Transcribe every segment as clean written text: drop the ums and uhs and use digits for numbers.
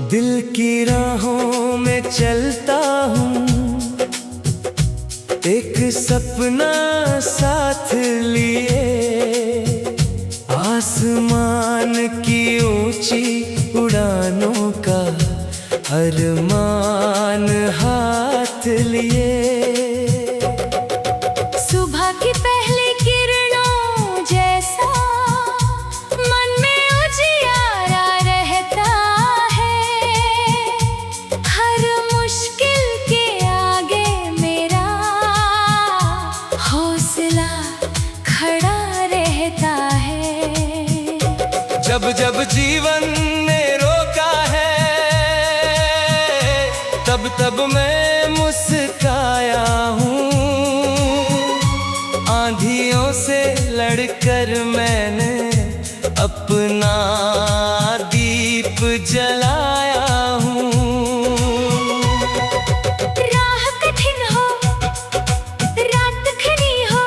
दिल की राहों में चलता हूँ, एक सपना साथ लिए। आसमान की ऊंची उड़ानों का अरमान हाथ लिए। सुबह की पहली किरणों जैसा मन में उजियारा रहता है। हर मुश्किल के आगे मेरा हौसला खड़ा रहता है। जब जब जीवन ने रोका है, तब तब मैं मुस्काया हूँ। आंधियों से लड़कर मैंने अपना दीप जलाया हूँ। राह कठिन हो, रात घनी हो,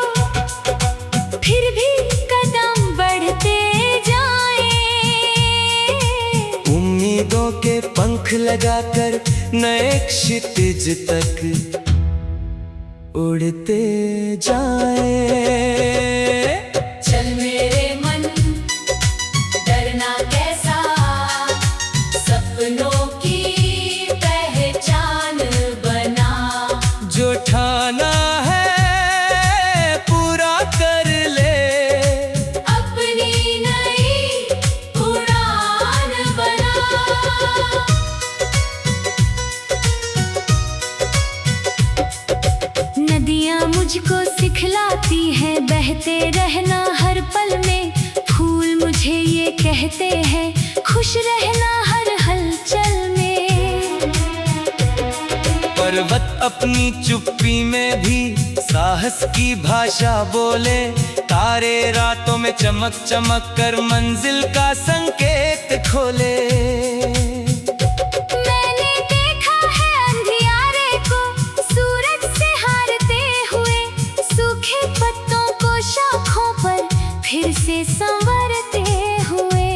फिर भी कदम बढ़ते जाएं। उम्मीदों के पंख लगाकर नए क्षितिज तक उड़ते जाएं। चल मेरे मन, डरना कैसा, सपनों की पहचान बना। जो ठाना है पूरा कर ले, अपनी नई उड़ान बना। नदियाँ मुझको सिखलाती हैं बहते रहना हर पल में। फूल मुझे ये कहते हैं खुश रहना हर हलचल में। पर्वत अपनी चुप्पी में भी साहस की भाषा बोले। तारे रातों में चमक चमक कर मंजिल का संकेत खोले। फिर से संवरते हुए।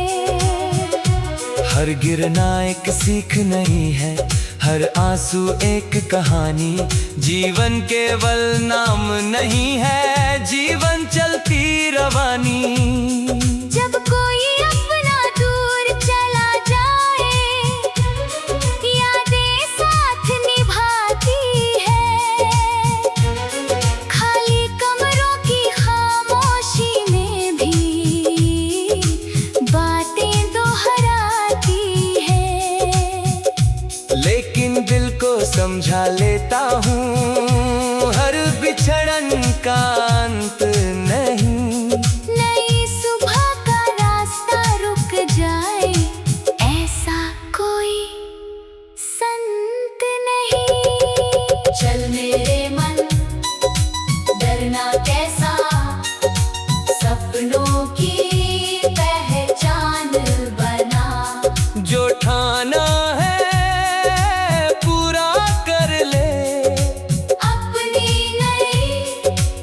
हर गिरना एक सीख नहीं है, हर आंसू एक कहानी। जीवन केवल नाम नहीं है, जीवन चलती रवानी। जब कोई अपना दूर चला जाए, यादें साथ निभाती है। खाली कमरों की खामोशी में भी बातें दोहराती है। लेकिन दिल को समझा लेता हूँ, हर बिछड़न का अंत नहीं। नई सुबह का रास्ता रुक जाए, ऐसा कोई संत नहीं। चल मेरे मन, डरना कैसा, सपनों की पहचान बना। जो ठाना है पूरा कर ले, अपनी नई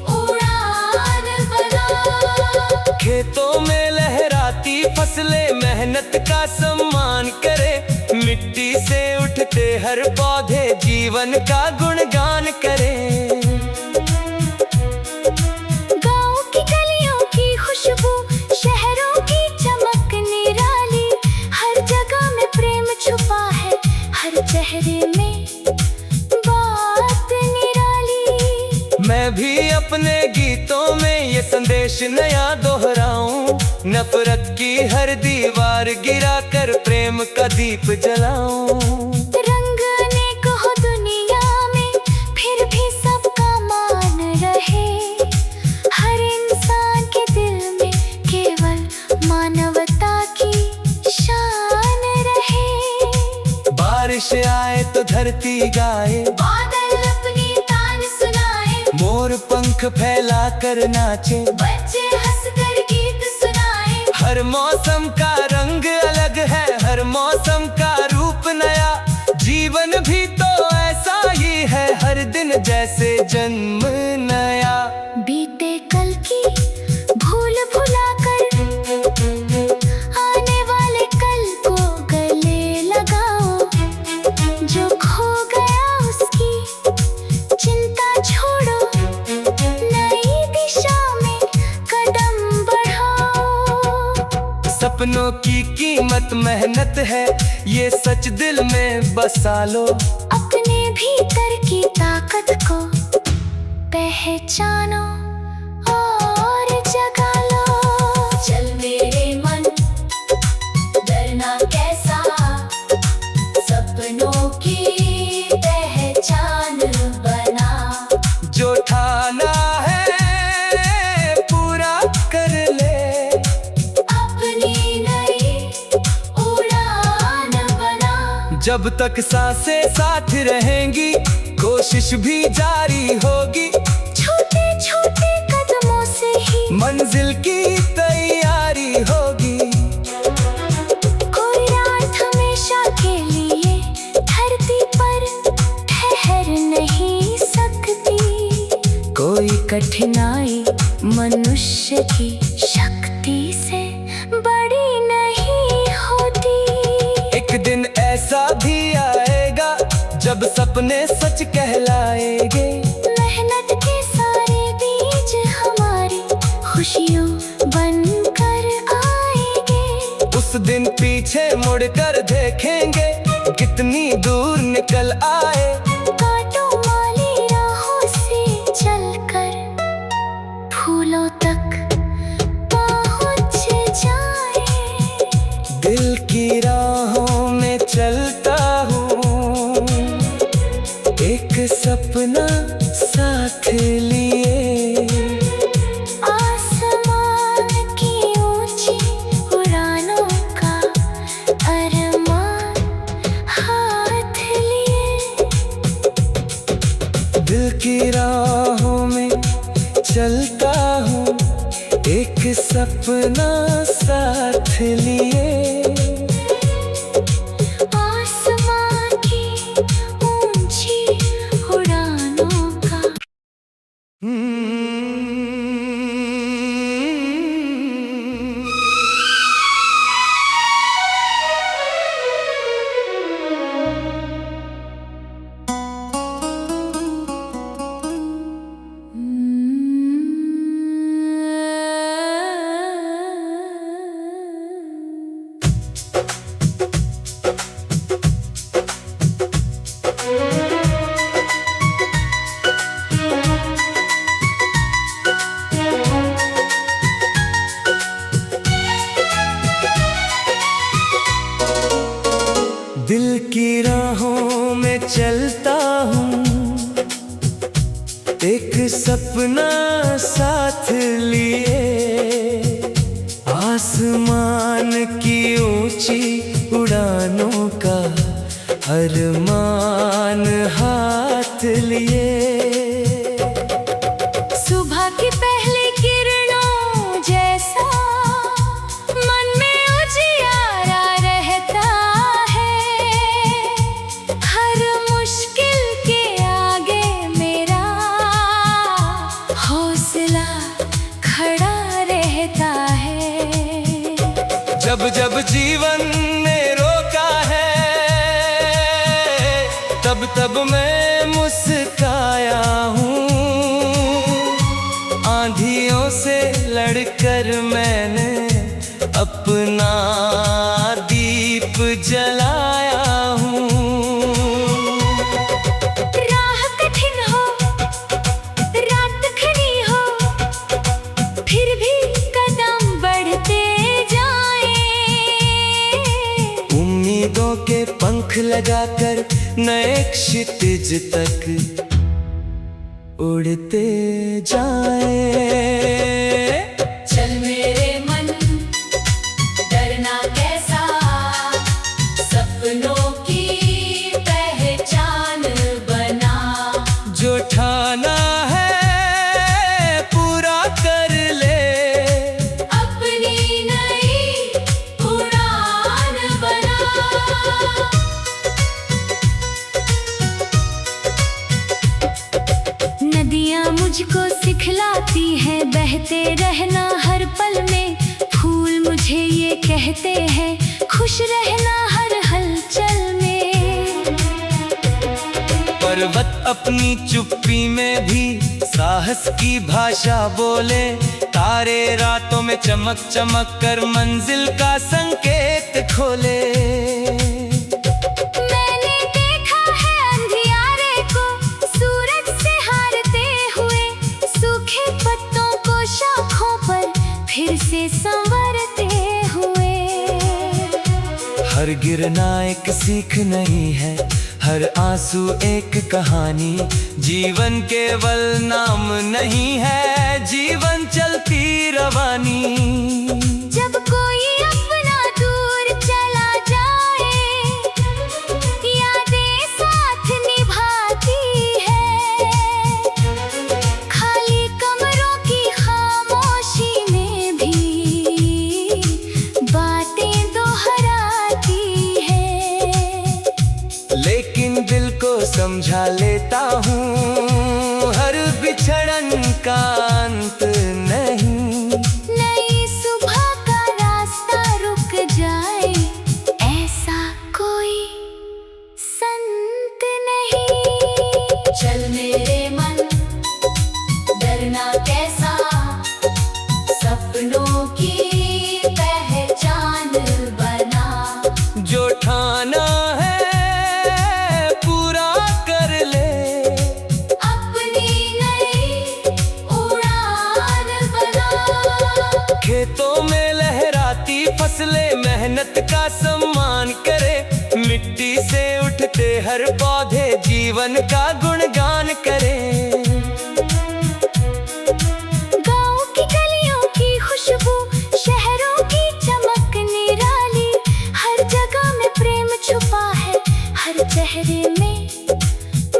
उड़ान बना। खेतों में लहराती फसलें मेहनत का सम्मान करे। मिट्टी से उठते हर पौधे जीवन का गुणगान करे। गाँव की गलियों की खुशबू, शहरों की चमक निराली। हर जगह में प्रेम छुपा है, हर चेहरे में बात निराली। मैं भी अपने गीतों में ये संदेश नया दोहराऊं। नफरत की हर दीवार गिरा कर प्रेम का दीप जलाऊं। रंग अनेक हो दुनिया में, फिर भी सबका मान रहे। मोर पंख फैला कर नाचे, बच्चे हंसकर गीत सुनाए। हर मौसम का रंग अलग है, हर मौसम का रूप नया। जीवन भी तो ऐसा ही है, हर दिन जैसे जन्म नया। बीते कल की भूल भुलाकर आने वाले कल को गले लगाओ। जो खो गया उसकी चिंता छोड़ो, नई दिशा में कदम बढ़ाओ। सपनों की कीमत मेहनत है, ये सच दिल में बसा लो। अपने भीतर की ताकत को पहचानो और जगा लो। चल मेरे मन, डरना कैसा, सपनों की पहचान बना। जो ठाना है पूरा कर ले, अपनी नई उड़ान बना। जब तक सांसें साथ रहेंगी, कोशिश भी जारी होगी। छोटे छोटे कदमों से ही मंजिल की तैयारी होगी। कोई रात हमेशा के लिए धरती पर ठहर नहीं सकती। कोई कठिनाई मनुष्य की शक्ति से बड़ी नहीं होती। एक दिन ऐसा भी आएगा जब सपने सच कहलाएंगे। मेहनत के सारे बीज हमारी खुशियों बनकर आएंगे। उस दिन पीछे मुड़कर देखेंगे, कितनी दूर निकल आए। कांटों वाली राहों से चलकर फूलों तक पहुंच जाए। दिल की राहों में चलता हूँ, एक सपना साथ लिए। आसमान की ऊंची उड़ानों का अरमान हाथ लिए। दिल की राहों में चलता हूँ, एक सपना साथ लिए। आसमान की ऊंची उड़ानों का। दिल की राहों में चलता हूँ, एक सपना साथ लिए। आसमान की ऊंची उड़ानों का अरमान हाथ लिए। सुबह की पहली किरणों जैसा मन में उजियारा रहता है। हर मुश्किल के आगे मेरा हौसला खड़ा रहता है। जब जब जीवन ने रोका है, तब तब मैं मुस्काया हूँ। आंधियों से लड़कर मैंने अपना दीप जलाया हूँ। राह कठिन हो, रात घनी हो, फिर भी कदम बढ़ते जाएं। उम्मीदों के पंख लगाकर नए क्षितिज तक उड़ते जाएं। चल मेरे मन, डरना कैसा, सपनों की पहचान बना। जो ठाना है मुझको सिखलाती है बहते रहना हर पल में। फूल मुझे ये कहते हैं खुश रहना हर हलचल में। पर्वत अपनी चुप्पी में भी साहस की भाषा बोले, तारे रातों में चमक चमक कर मंजिल का संकेत खोले। मैंने देखा है अंधियारे को सूरज से हारते हुए, सूखे पत्तों को शाखों पर फिर से संवरते हुए। हर गिरना एक सीख नहीं है, हर आंसू एक कहानी। जीवन केवल नाम नहीं है, जीवन चलती रवानी। जब कोई अपना दूर चला जाए, यादें साथ निभाती है। खाली कमरों की खामोशी में भी बातें दोहराती है। लेकिन दिल को समझा लेता हूँ, हर बिछड़न का अंत नहीं। नई सुबह का रास्ता रुक जाए, ऐसा कोई संत नहीं। चल मेरे मन, डरना कैसा, सपनों की पहचान बना। जो ठाना है पूरा कर ले, अपनी नई उड़ान बना। खेतों में लहराती फसलें मेहनत का सम्मान करे। मिट्टी से उठते हर पौधे जीवन का गुणगान करे। गाँव की गलियों की खुशबू, शहरों की चमक निराली। हर जगह में प्रेम छुपा है, हर चेहरे में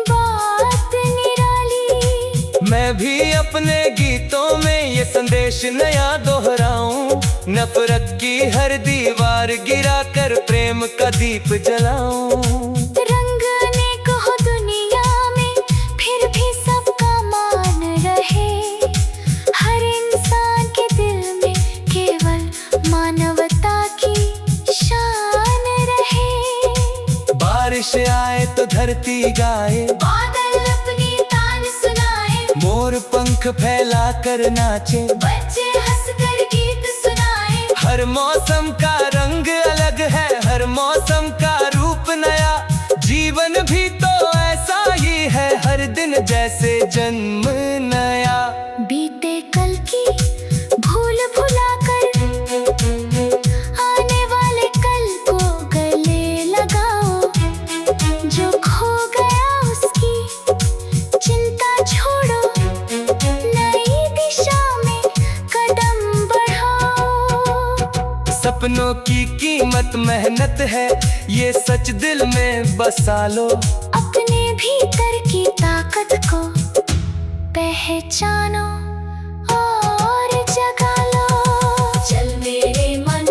बात निराली। मैं भी अपने गीतों में ये संदेश नया दोहराऊं, नफरत की हर दीवार गिरा कर प्रेम का दीप जलाऊं। रंग अनेक हो दुनिया में, फिर भी सबका मान रहे। हर इंसान के दिल में केवल मानवता की शान रहे। बारिश आए तो धरती गाए, बादल अपनी तान सुनाए। मोर पंख फैला कर नाचे, बच्चे हंसकर गीत सुनाए। हर मौसम का रंग अलग है, हर मौसम का रूप नया। जीवन भी तो ऐसा ही है, हर दिन जैसे जन्म नया। बीते कल की भूल भुलाकर आने वाले कल को गले लगाओ। जो खो गया उसकी चिंता छोड़ो, नई दिशा में कदम बढ़ाओ। सपनों की कीमत मेहनत है, ये सच दिल में बसा लो। अपने भीतर की ताकत को पहचानो और जगा लो। चल मेरे मन,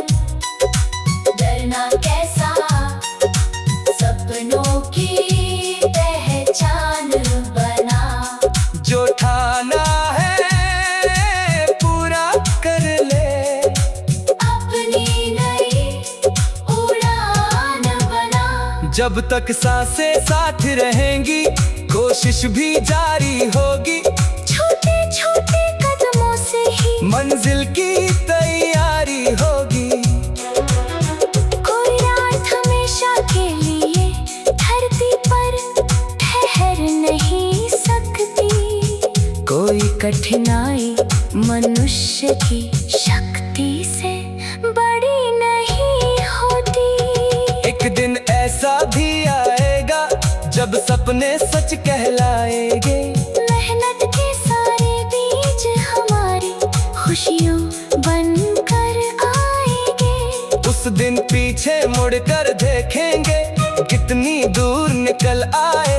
डरना कैसा, सपनों की पहचान बना। जो ठाना है पूरा कर ले, अपनी नई उड़ान बना। जब तक सांसें साथ रहेंगी कोशिश भी जारी होगी। छोटे छोटे कदमों से ही मंजिल की तैयारी होगी। कोई रात हमेशा के लिए धरती पर ठहर नहीं सकती। कोई कठिनाई मनुष्य की शक्ति से बड़ी नहीं होती। एक दिन ऐसा भी आएगा जब सपने सच कहलाएंगे। मेहनत के सारे बीज हमारी खुशियों बनकर आएंगे। उस दिन पीछे मुड़कर देखेंगे कितनी दूर निकल आए।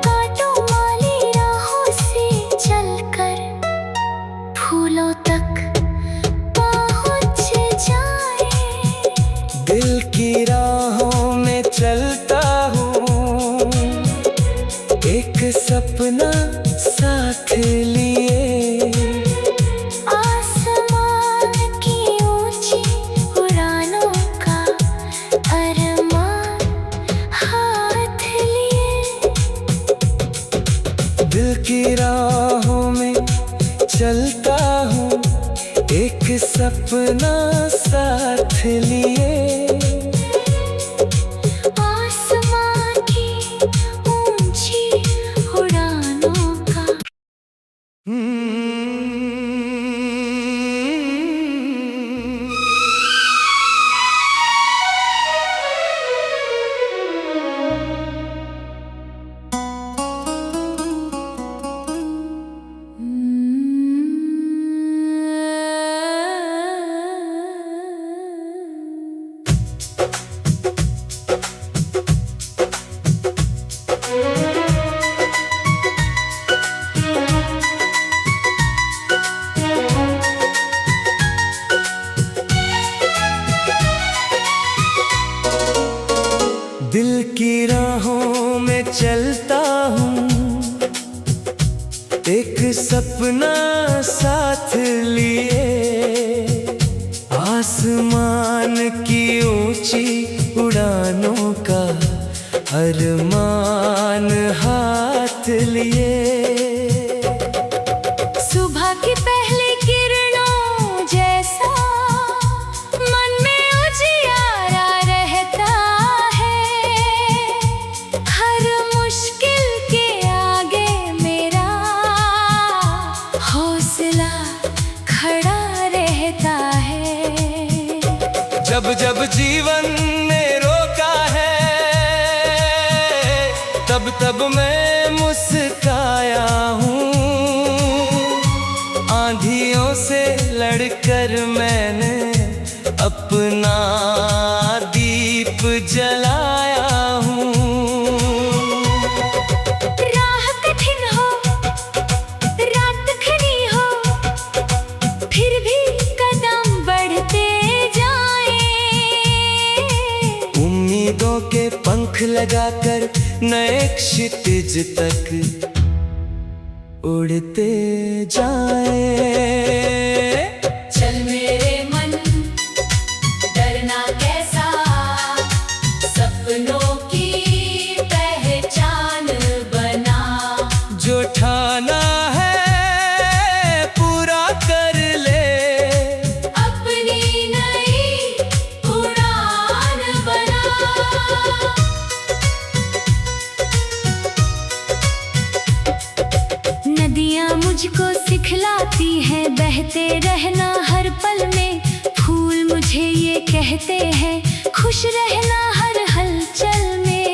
कांटों वाली राहों से चलकर फूलों तक पहुंच जाए। दिल की राहों में चलता हूँ, एक सपना साथ लिए। चलता हूँ एक सपना साथ लिए। आसमां की ऊंची उड़ानों का। दिल की राहों में चलता हूँ एक सपना साथ लिए। आसमान की ऊंची उड़ानों का अरमान हाथ लिए। सुबह की पहली किरणों जैसा मन में उजियारा रहता है। हर मुश्किल के आगे मेरा हौसला खड़ा रहता है। जब जब जीवन ने रोका है तब तब मैं मुस्काया हूँ। आंधियों से लड़कर मैंने अपना दीप जलाया हूँ। राह कठिन हो, रात घनी हो, फिर भी कदम बढ़ते जाएं। उम्मीदों के पंख लगाकर नए क्षितिज तक उड़ते जाएं। चल मेरे मन, डरना कैसा, सपनों की पहचान बना। जो ठाना है पूरा कर ले, अपनी नई उड़ान बना। नदियाँ मुझको सिखलाती हैं बहते रहना हर पल में। फूल मुझे ये कहते हैं खुश रहना हर हलचल में।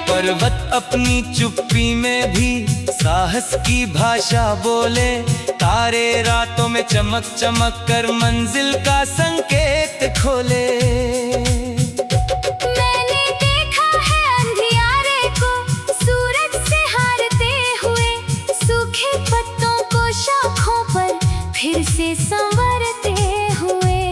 पर्वत अपनी चुप्पी में भी साहस की भाषा बोले। तारे रातों में चमक चमक कर मंजिल का संकेत खोले। मैंने देखा है अंधियारे को सूरज से हारते हुए, सूखे पत्तों को शाखों पर फिर से संवरते हुए।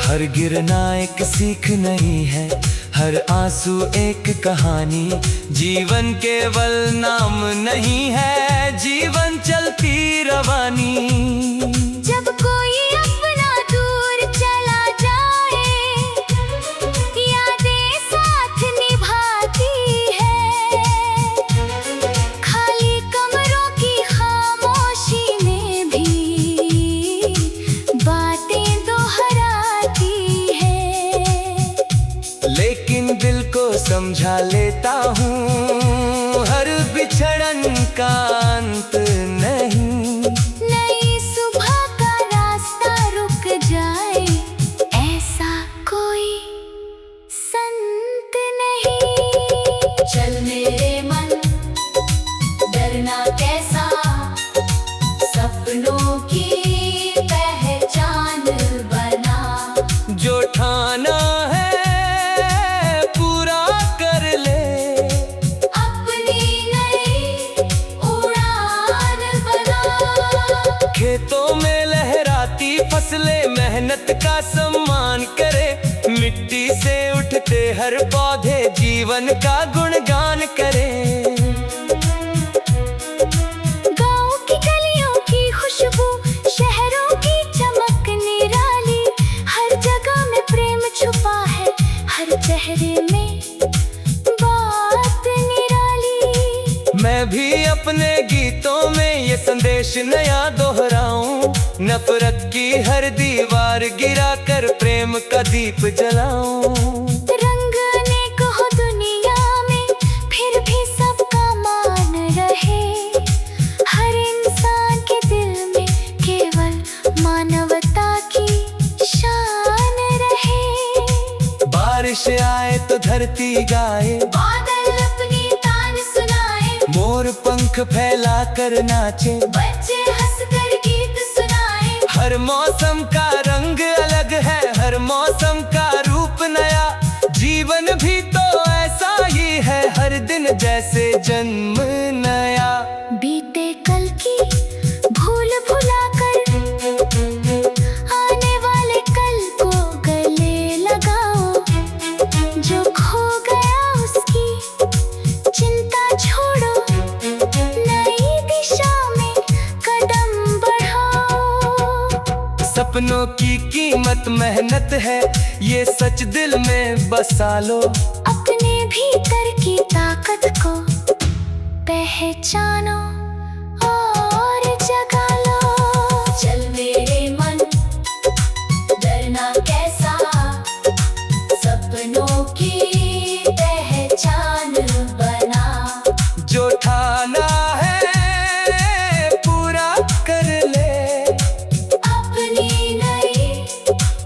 हर गिरना एक सीख नहीं है, हर आंसू एक कहानी। जीवन केवल नाम नहीं है, जीवन चलती रवानी। जब कोई अपना दूर चला जाए, यादें साथ निभाती है। खाली कमरों की खामोशी में भी बातें दोहराती है। लेकिन दिल को समझा लेता हूँ हर बिछड़न का अंत नहीं। नई सुबह का रास्ता रुक जाए, ऐसा कोई संत नहीं। चल मेरे मन, डरना कैसा, सपनों की पहचान बना। जो ठाना है पूरा कर ले, अपनी नई उड़ान बना। खेतों में लहराती फसलें मेहनत का सम्मान करे। मिट्टी से उठते हर पौधे जीवन का गुणगान करे। गाँव की गलियों की खुशबू, शहरों की चमक निराली। हर जगह में प्रेम छुपा है, हर चेहरे में बात निराली। मैं भी अपने गीतों में ये संदेश नया दोहराऊं। नफरत की हर दीवार गिरा कर प्रेम का दीप जलाऊं। रंग अनेक हो दुनिया में, फिर भी सबका मान रहे। हर इंसान के दिल में केवल मानवता की शान रहे। बारिश आए तो धरती गाए, बादल अपनी तान सुनाए। मोर पंख फैला कर नाचे, बच्चे हंसकर गीत सुनाए। हर मौसम का रंग अलग है, हर मौसम का रूप नया। जीवन भी तो ऐसा ही है, हर दिन जैसे जन्म नया। बीते कल की भूल भुलाकर आने वाले कल को गले लगाओ। जो खो गया उसकी चिंता छोड़ो, नई दिशा में कदम बढ़ाओ। सपनों की कीमत मेहनत है, ये सच दिल में बसा लो। अपने भीतर की ताकत को पहचानो और जगा लो। चल मेरे मन, डरना कैसा, सपनों की पहचान बना। जो ठाना है पूरा कर ले, अपनी नई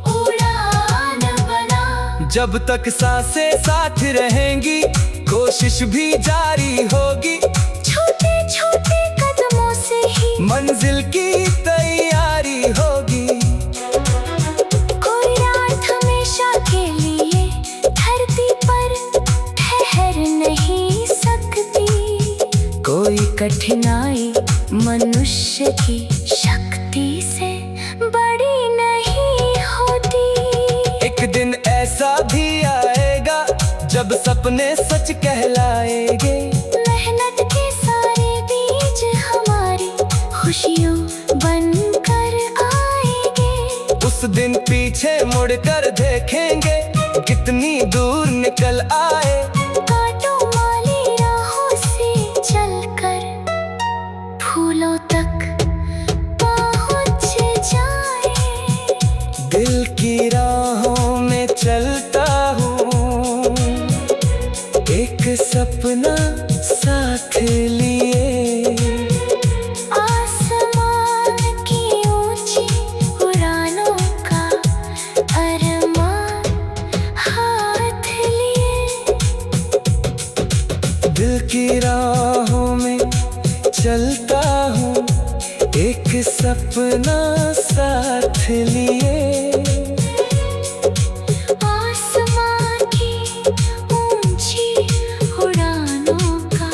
उड़ान बना। जब तक सांसें साथ रहेंगी, कोशिश भी जारी होगी। छोटे छोटे कदमों से ही मंजिल की तैयारी होगी। कोई रात हमेशा के लिए धरती पर ठहर नहीं सकती। कोई कठिनाई मनुष्य की शक्ति से बड़ी नहीं होती। एक दिन ऐसा भी आएगा जब सपने सच कहलाएंगे। मेहनत के सारे बीज हमारी खुशियों बनकर आएंगे। उस दिन पीछे मुड़कर देखेंगे, कितनी दूर निकल आए। कांटों वाली राहों से चलकर फूलों तक पहुंच जाए। दिल की राहों में चलता हूँ, एक सपना साथ लिए। आसमान की ऊंची उड़ानों का अरमान हाथ लिए। दिल की राहों में चलता हूँ, एक सपना साथ लिए। आसमान की ऊंची उड़ानों का।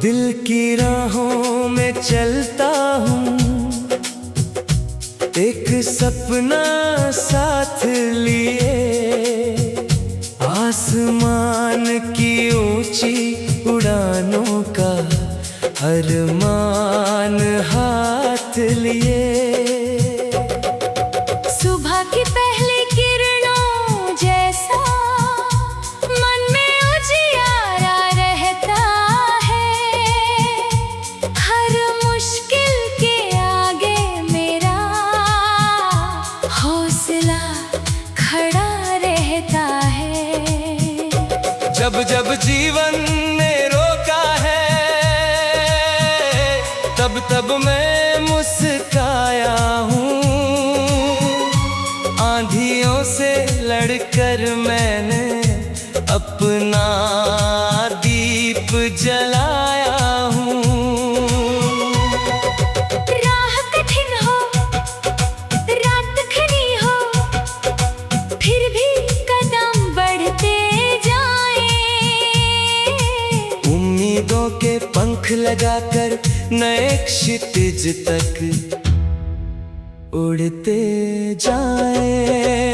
दिल की राहों में चलता हूँ, एक सपना साथ लिए। आसमान की ऊंची उड़ानों का अरमान हाथ लिए। सुबह की पहली किरणों जैसा मन में उजियारा रहता है। हर मुश्किल के आगे मेरा हौसला खड़ा रहता है। जब जब जीवन ने रोका है, तब तब मैं मुस्काया हूँ। आंधियों से लड़कर मैंने अपना दीप जलाया हूँ। राह कठिन हो, रात घनी पंख लगाकर नए क्षितिज तक उड़ते जाए।